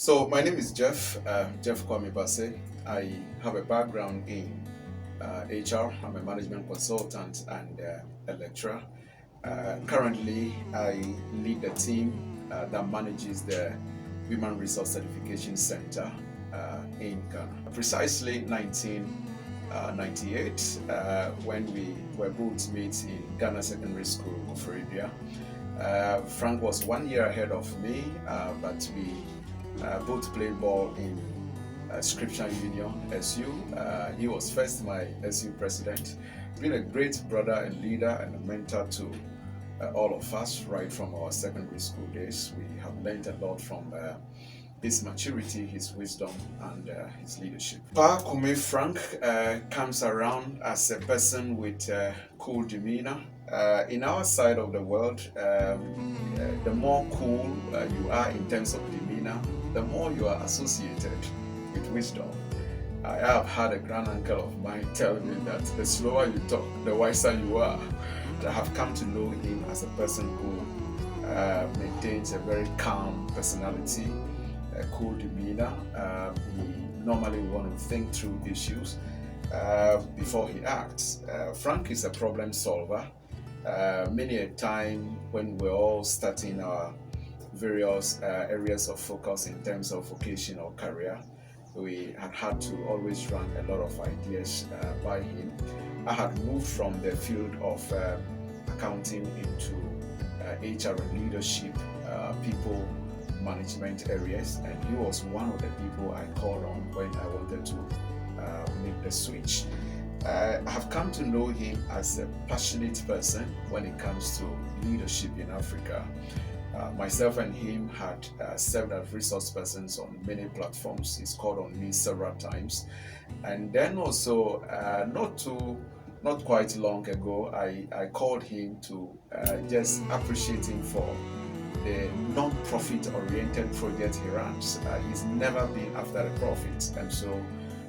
So my name is Jeff Kwami Bassey. I have a background in HR. I'm a management consultant and a lecturer. Currently, I lead the team that manages the Human Resource Certification Center in Ghana. Precisely 1998, when we were both meet in Ghana Secondary School, Koforidua. Frank was 1 year ahead of me, but we both played ball in Scripture Union, SU. He was first my SU president. Been a great brother and leader and a mentor to all of us right from our secondary school days. We have learned a lot from his maturity, his wisdom, and his leadership. Paa-Kumi Frank comes around as a person with cool demeanor. In our side of the world, the more cool you are in terms of demeanor, the more you are associated with wisdom. I have had a grand uncle of mine tell me that the slower you talk, the wiser you are. I have come to know him as a person who maintains a very calm personality, a cool demeanor. He normally want to think through issues before he acts. Frank is a problem solver. Many a time when we're all starting our various areas of focus in terms of vocation or career, we had to always run a lot of ideas by him. I had moved from the field of accounting into HR and leadership, people management areas, and he was one of the people I called on when I wanted to make the switch. I have come to know him as a passionate person when it comes to leadership in Africa. Myself and him had served as resource persons on many platforms. He's called on me several times. And then also, not quite long ago, I called him to just appreciate him for the non-profit oriented project he runs. He's never been after a profit. And so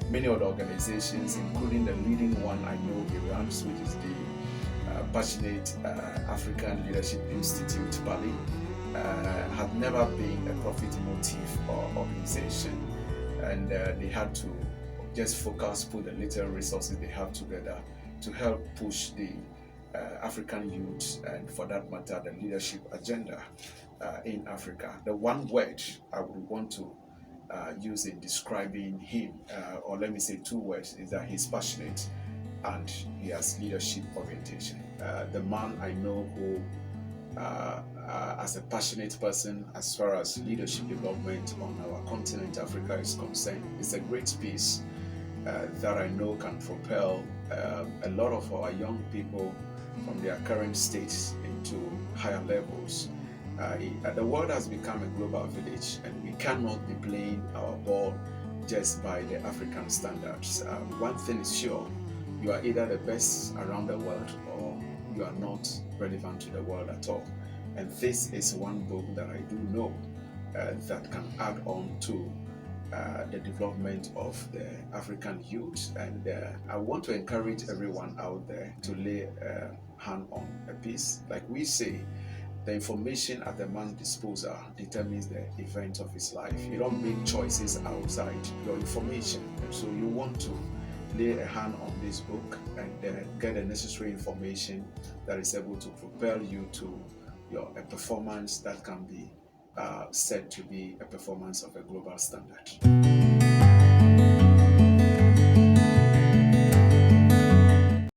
many other organizations, including the leading one I know he runs, which is the Passionate African Leadership Institute, PALI, had never been a profit motive or organization. And they had to just focus, put the little resources they have together to help push the African youth and, for that matter, the leadership agenda in Africa. The one word I would want to use in describing him, or let me say two words, is that he's passionate and he has leadership orientation. The man I know who, as a passionate person, as far as leadership development on our continent, Africa, is concerned, is a great piece that I know can propel a lot of our young people from their current states into higher levels. The world has become a global village, and we cannot be playing our ball just by the African standards. One thing is sure, you are either the best around the world or you are not relevant to the world at all. And this is one book that I do know that can add on to the development of the African youth. And I want to encourage everyone out there to lay a hand on a piece. Like we say, the information at the man's disposal determines the event of his life. You don't make choices outside your information. And so you want to lay a hand on this book and get the necessary information that is able to propel you to a performance that can be said to be a performance of a global standard.